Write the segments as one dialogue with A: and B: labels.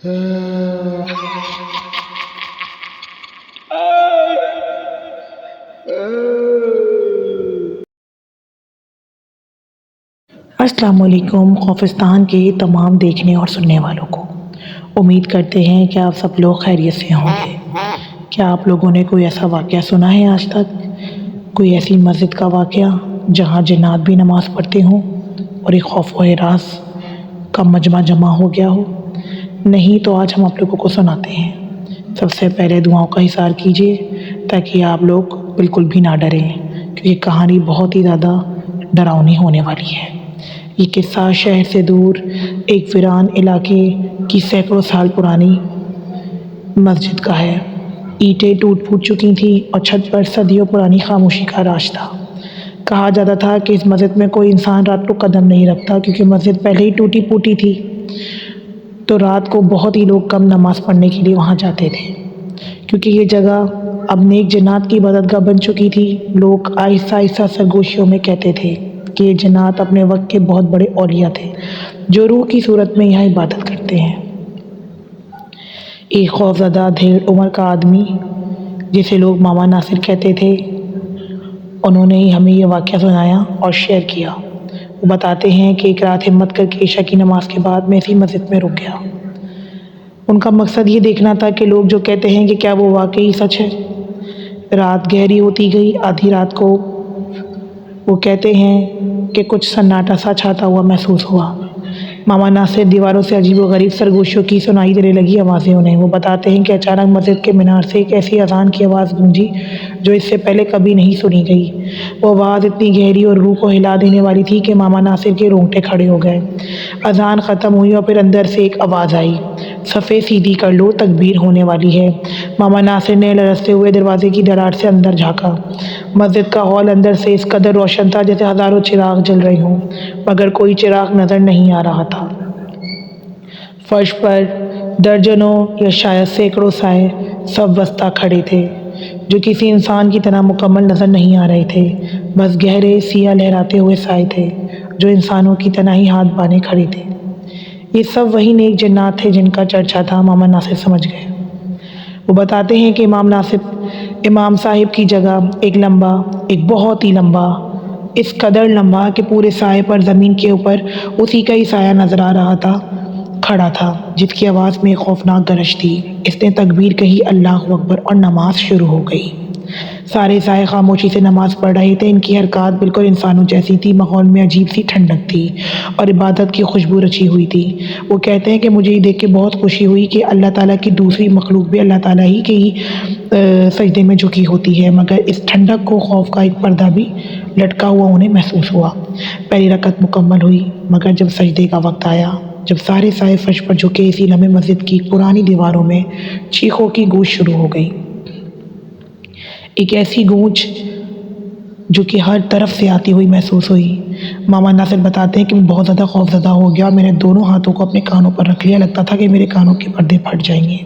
A: अस्सलाम वालेकुम खौफिस्तान के तमाम देखने और सुनने वालों को। उम्मीद करते हैं कि आप सब लोग खैरियत से होंगे। क्या आप लोगों ने कोई ऐसा वाक़या सुना है आज तक? कोई ऐसी मस्जिद का वाक़या जहाँ जिन्नात भी नमाज़ पढ़ते हों और एक खौफ व हिरास का मजमा जमा हो गया हो? नहीं तो आज हम आप लोगों को सुनाते हैं। सबसे पहले दुआओं का हिसार कीजिए ताकि आप लोग बिल्कुल भी ना डरें, क्योंकि कहानी बहुत ही ज़्यादा डरावनी होने वाली है। ये किस्सा शहर से दूर एक वीरान इलाके की सैकड़ों साल पुरानी मस्जिद का है। ईंटें टूट फूट चुकी थीं और छत पर सदियों पुरानी खामोशी का राज था। कहा जाता था कि इस मस्जिद में कोई इंसान रात को कदम नहीं रखता, क्योंकि मस्जिद पहले ही टूटी फूटी थी, तो रात को बहुत ही लोग कम नमाज़ पढ़ने के लिए वहाँ जाते थे। क्योंकि ये जगह अब नेक जन्नात की इबादतगाह बन चुकी थी, लोग आहिस्ता आहिस्ता सरगोशियों में कहते थे कि ये जन्नात अपने वक्त के बहुत बड़े औलिया थे, जो रूह की सूरत में यहाँ इबादत करते हैं। एक खौफज़दा धेड़ उम्र का आदमी, जिसे लोग मामा नासिर कहते थे, उन्होंने ही हमें ये वाक़या सुनाया और शेयर किया। वो बताते हैं कि एक रात हिम्मत करके ईशा की नमाज़ के बाद मैं इसी मस्जिद में रुक गया। उनका मकसद ये देखना था कि लोग जो कहते हैं कि क्या वो वाकई सच है। रात गहरी होती गई। आधी रात को वो कहते हैं कि कुछ सन्नाटा सा छाता हुआ महसूस हुआ। मामा नासिर दीवारों से अजीब व गरीब सरगोशियों की सुनाई देने लगी आवाज़ें उन्हें। वो बताते हैं कि अचानक मस्जिद के मीनार से एक ऐसी अजान की आवाज़ गूंजी जो इससे पहले कभी नहीं सुनी गई। वो आवाज़ इतनी गहरी और रूह को हिला देने वाली थी कि मामा नासिर के रोंगटे खड़े हो गए। अजान ख़त्म हुई और फिर अंदर से एक आवाज़ आई, सफ़े सीधी कर लो, तकबीर होने वाली है। मामा नासिर ने लरसते हुए दरवाजे की दरार से अंदर झाँका। मस्जिद का हॉल अंदर से इस कदर रोशन था जैसे हज़ारों चिराग जल रहे हों, मगर कोई चिराग नज़र नहीं आ रहा था। फर्श पर दर्जनों या शायद सैकड़ों साए सब वस्ता खड़े थे, जो किसी इंसान की तरह मुकम्मल नज़र नहीं आ रहे थे। बस गहरे सिया लहराते हुए साए थे, जो इंसानों की तरह ही हाथ बांधे खड़े थे। ये सब वही नेक जन्नात थे जिनका चर्चा था, मामा नासिर समझ गए। वो बताते हैं कि इमाम साहिब की जगह एक बहुत ही लंबा, इस कदर लंबा कि पूरे साए पर ज़मीन के ऊपर उसी का ही साया नज़र आ रहा था, खड़ा था, जिसकी आवाज़ में खौफनाक गरज थी। इसने तकबीर कही, अल्लाह अकबर, और नमाज शुरू हो गई। सारे साए खामोशी से नमाज़ पढ़ रहे थे। इनकी हरकत बिल्कुल इंसानों जैसी थी। माहौल में अजीब सी ठंडक थी और इबादत की खुशबू रची हुई थी। वो कहते हैं कि मुझे ये देख के बहुत खुशी हुई कि अल्लाह ताला की दूसरी मखलूक भी अल्लाह ताला ही के ही सजदे में झुकी होती है, मगर इस ठंडक को खौफ का एक पर्दा भी लटका हुआ उन्हें महसूस हुआ। पहली रकत मुकम्मल हुई, मगर जब सजदे का वक्त आया, जब सारे साए फर्श पर झुके, इसी लम्हे मस्जिद की पुरानी दीवारों में चीखों की गूंज शुरू हो गई। एक ऐसी गूंज जो कि हर तरफ से आती हुई महसूस हुई। मामा नासिर बताते हैं कि मैं बहुत ज़्यादा खौफज़दा हो गया। मैंने दोनों हाथों को अपने कानों पर रख लिया। लगता था कि मेरे कानों के पर्दे फट जाएंगे।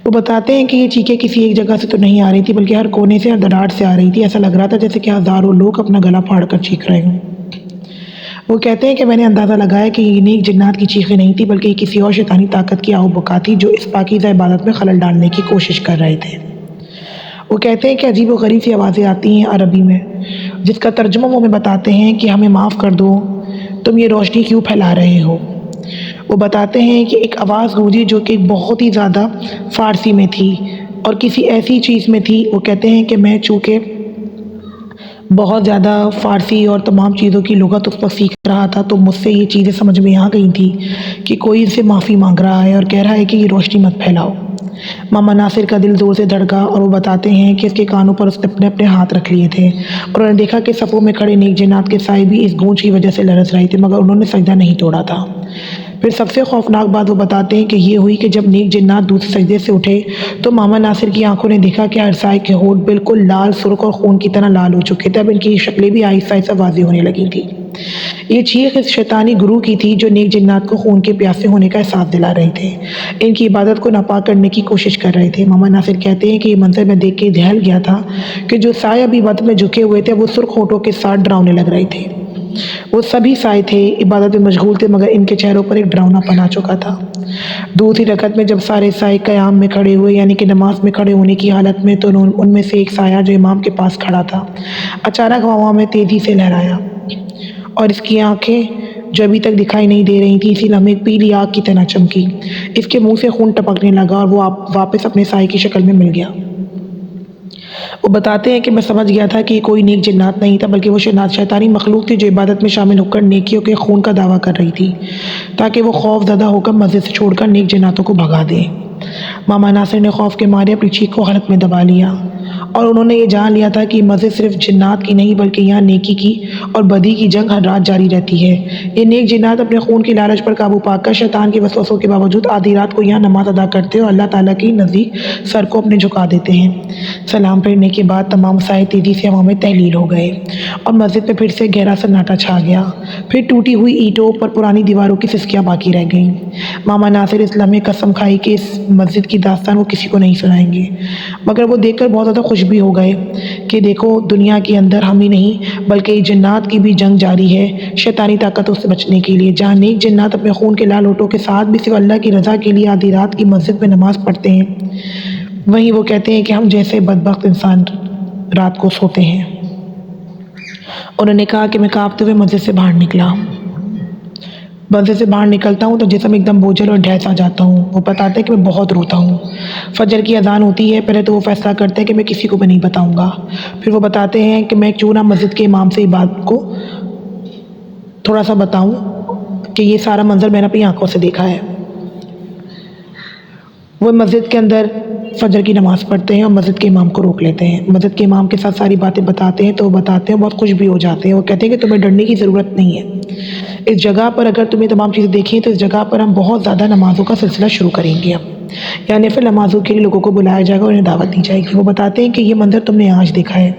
A: वो बताते हैं कि ये चीखें किसी एक जगह से तो नहीं आ रही थी, बल्कि हर कोने से, हर दरार से आ रही थी। ऐसा लग रहा था जैसे कि हज़ारों लोग अपना गला फाड़ कर चीख रहे हों। वो कहते हैं कि मैंने अंदाज़ा लगाया कि ये नेक जन्नात की चीखें नहीं थी, बल्कि किसी और शैतानी ताकत की आहो-बका थी, जो इस पाकीज़ा इबादत में खलल डालने की कोशिश कर रहे थे। वो कहते हैं कि अजीब व गरीब सी आवाज़ें आती हैं अरबी में, जिसका तर्जुमा वो हमें बताते हैं कि हमें माफ़ कर दो, तुम ये रोशनी क्यों फैला रहे हो। वो बताते हैं कि एक आवाज़ गूंजी जो कि बहुत ही ज़्यादा फ़ारसी में थी और किसी ऐसी चीज़ में थी। वो कहते हैं कि मैं चूँकि बहुत ज़्यादा फ़ारसी और तमाम चीज़ों की लुग़त उस वक़्त सीख रहा था, तो मुझसे ये चीज़ें समझ में आ गई थी कि कोई इनसे माफ़ी मांग रहा है और कह रहा है कि ये रोशनी मत फैलाओ। मामा नासिर का दिल ज़ोर से धड़का और वो बताते हैं कि इसके कानों पर उसने अपने अपने हाथ रख लिए थे और उन्होंने देखा कि सफ़ों में खड़े नेक जन्नात के साए भी इस गूंज की वजह से लरस रहे थे, मगर उन्होंने सजदा नहीं तोड़ा था। फिर सबसे खौफनाक बात वो बताते हैं कि ये हुई कि जब नेक जन्नात दूसरे सजदे से उठे, तो मामा नासिर की आंखों ने देखा कि हर साए के होंठ बिल्कुल लाल, सुर्ख और खून की तरह लाल हो चुके थे। अब इनकी शक्लें भी आहिस्ता आहिस्ता वाज़ेह होने लगी थी। ये चीख इस शैतानी गुरु की थी जो नेक जन्नात को खून के प्यासे होने का एहसास दिला रहे थे, इनकी इबादत को नापाक करने की कोशिश कर रहे थे। मामा नासिर कहते हैं कि ये मंजर मैं देख के दहल गया था कि जो साए अभी इबादत में झुके हुए थे, वो सुर्ख होठों के साथ डरावने लग रहे थे। وہ سبھی سائے تھے، عبادت میں مشغول تھے، مگر ان کے چہروں پر ایک ڈراؤنا پن آ چکا تھا۔ دوسری رکعت میں جب سارے سائے قیام میں کھڑے ہوئے، یعنی کہ نماز میں کھڑے ہونے کی حالت میں، تو ان میں سے ایک سایہ جو امام کے پاس کھڑا تھا اچانک ہوا میں تیزی سے لہرایا، اور اس کی آنکھیں جو ابھی تک دکھائی نہیں دے رہی تھی اسی لمحے پیلی آگ کی طرح چمکی۔ اس کے منہ سے خون ٹپکنے لگا اور وہ واپس اپنے سائے کی شکل میں مل گیا۔ وہ بتاتے ہیں کہ میں سمجھ گیا تھا کہ یہ کوئی نیک جنات نہیں تھا، بلکہ وہ شیطانی مخلوق تھی جو عبادت میں شامل ہو کر نیکیوں کے خون کا دعویٰ کر رہی تھی، تاکہ وہ خوف زدہ ہو کر مسجد سے چھوڑ کر نیک جناتوں کو بھگا دے۔ ماما ناصر نے خوف کے مارے اپنی چیخ کو حلق میں دبا لیا، اور انہوں نے یہ جان لیا تھا کہ یہ مسجد صرف جنات کی نہیں بلکہ یہاں نیکی کی اور بدی کی جنگ ہر رات جاری رہتی ہے۔ یہ نیک جنات اپنے خون کی لالچ پر قابو پا کر شیطان کے وسوسوں کے باوجود آدھی رات کو یہاں نماز ادا کرتے اور اللہ تعالیٰ کے نزدیک سر کو اپنے جھکا دیتے ہیں۔ سلام پھیرنے کے بعد تمام سائے تیزی سے ہوا میں تحلیل ہو گئے اور مسجد میں پھر سے گہرا سناٹا چھا گیا۔ پھر ٹوٹی ہوئی اینٹوں پر پرانی دیواروں کی سسکیاں باقی رہ گئیں۔ ماما ناصر اس لمحے قسم کھائی کہ اس مسجد کی داستان وہ کسی کو نہیں سنائیں گے، مگر وہ دیکھ کر بہت زیادہ خوش بھی ہو گئے کہ دیکھو، دنیا کے اندر ہم ہی نہیں بلکہ جنات کی بھی جنگ جاری ہے شیطانی طاقتوں سے بچنے کے لیے۔ جہاں نیک جنات اپنے خون کے لال ہونٹوں کے ساتھ بھی صرف اللہ کی رضا کے لیے آدھی رات کی مسجد میں نماز پڑھتے ہیں، وہیں وہ کہتے ہیں کہ ہم جیسے بدبخت انسان رات کو سوتے ہیں۔ انہوں نے کہا کہ میں کانپتے ہوئے مسجد سے باہر نکلا۔ مسجد سے باہر نکلتا ہوں تو جسم ایک دم بوجھل اور ڈھیس آ جاتا ہوں۔ وہ بتاتے ہیں کہ میں بہت روتا ہوں۔ فجر کی اذان ہوتی ہے، پہلے تو وہ فیصلہ کرتے ہیں کہ میں کسی کو بھی نہیں بتاؤں گا۔ پھر وہ بتاتے ہیں کہ میں کیوں نہ مسجد کے امام سے بات کو تھوڑا سا بتاؤں کہ یہ سارا منظر میں نے اپنی آنکھوں سے دیکھا ہے۔ وہ مسجد کے اندر فجر کی نماز پڑھتے ہیں اور مسجد کے امام کو روک لیتے ہیں۔ مسجد کے امام کے ساتھ ساری باتیں بتاتے ہیں تو وہ بتاتے ہیں، بہت خوش بھی ہو جاتے ہیں۔ وہ کہتے ہیں کہ تمہیں ڈرنے کی ضرورت نہیں ہے، اس جگہ پر اگر تمہیں تمام چیزیں دیکھیں تو اس جگہ پر ہم بہت زیادہ نمازوں کا سلسلہ شروع کریں گے۔ یعنی پھر نمازوں کے لیے لوگوں کو بلایا جائے گا اور انہیں دعوت دی جائے گی۔ وہ بتاتے ہیں کہ یہ منظر تم نے آج دیکھا ہے۔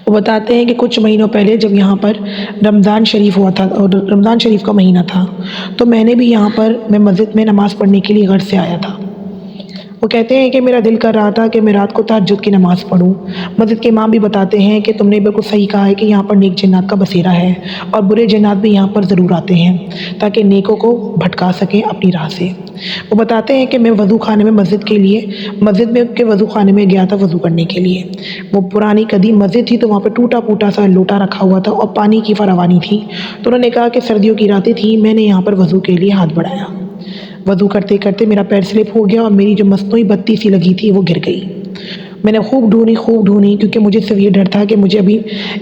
A: وہ بتاتے ہیں کہ کچھ مہینوں پہلے جب یہاں پر رمضان شریف ہوا تھا اور رمضان شریف کا مہینہ تھا، تو میں نے بھی یہاں پر میں مسجد میں نماز پڑھنے کے لیے غرض سے آیا تھا۔ وہ کہتے ہیں کہ میرا دل کر رہا تھا کہ میں رات کو تہجد کی نماز پڑھوں۔ مسجد کے امام بھی بتاتے ہیں کہ تم نے بالکل صحیح کہا ہے کہ یہاں پر نیک جنات کا بسیرا ہے اور برے جنات بھی یہاں پر ضرور آتے ہیں تاکہ نیکوں کو بھٹکا سکیں اپنی راہ سے۔ وہ بتاتے ہیں کہ میں وضو خانے میں مسجد میں کے وضو خانے میں گیا تھا وضو کرنے کے لیے۔ وہ پرانی قدیم مسجد تھی تو وہاں پہ ٹوٹا پھوٹا سا لوٹا رکھا ہوا تھا اور پانی کی فراوانی تھی۔ تو انہوں نے کہا کہ سردیوں کی راتیں تھیں، میں نے یہاں پر وضو کے لیے ہاتھ بڑھایا۔ وضو کرتے کرتے میرا پیر سلپ ہو گیا اور میری جو مصنوعی بتی سی لگی تھی وہ گر گئی۔ میں نے خوب ڈھونڈی کیونکہ مجھے صرف یہ ڈر تھا کہ مجھے ابھی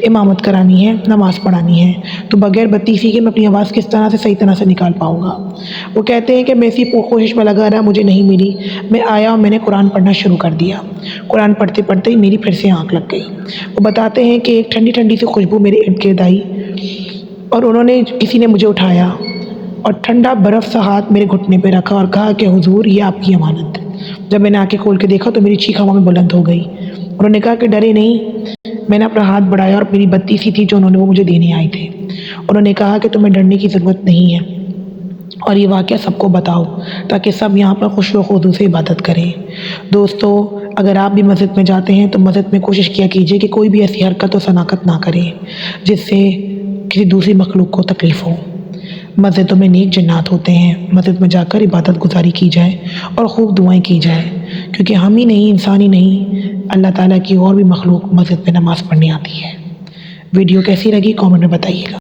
A: امامت کرانی ہے، نماز پڑھانی ہے، تو بغیر بتی سی کے میں اپنی آواز کس طرح سے صحیح طرح سے نکال پاؤں گا۔ وہ کہتے ہیں کہ میں اسی کوشش میں لگا رہا، مجھے نہیں ملی۔ میں آیا اور میں نے قرآن پڑھنا شروع کر دیا۔ قرآن پڑھتے پڑھتے ہی میری پھر سے آنکھ لگ گئی۔ وہ بتاتے ہیں کہ ایک ٹھنڈی ٹھنڈی سی خوشبو میرے ارد گرد آئی اور کسی نے مجھے اٹھایا اور ٹھنڈا برف سا ہاتھ میرے گھٹنے پہ رکھا اور کہا کہ حضور یہ آپ کی امانت۔ جب میں نے آنکھیں کھول کے دیکھا تو میری چیخ ہوا میں بلند ہو گئی۔ انہوں نے کہا کہ ڈرے نہیں، میں نے اپنا ہاتھ بڑھایا اور میری بتی سی تھی جو وہ مجھے دینے آئے تھے۔ انہوں نے کہا کہ تمہیں ڈرنے کی ضرورت نہیں ہے اور یہ واقعہ سب کو بتاؤ تاکہ سب یہاں پر خوش و خضوع سے عبادت کریں۔ دوستو، اگر آپ بھی مسجد میں جاتے ہیں تو مسجد میں کوشش کیا کیجیے کہ کوئی بھی ایسی حرکت و شناخت نہ کرے جس سے کسی دوسری مخلوق کو تکلیف ہو۔ مسجدوں میں نیک جنات ہوتے ہیں، مسجد میں جا کر عبادت گزاری کی جائے اور خوب دعائیں کی جائے، کیونکہ ہم ہی نہیں، انسان ہی نہیں، اللہ تعالیٰ کی اور بھی مخلوق مسجد میں نماز پڑھنے آتی ہے۔ ویڈیو کیسی لگی کامنٹ میں بتائیے گا۔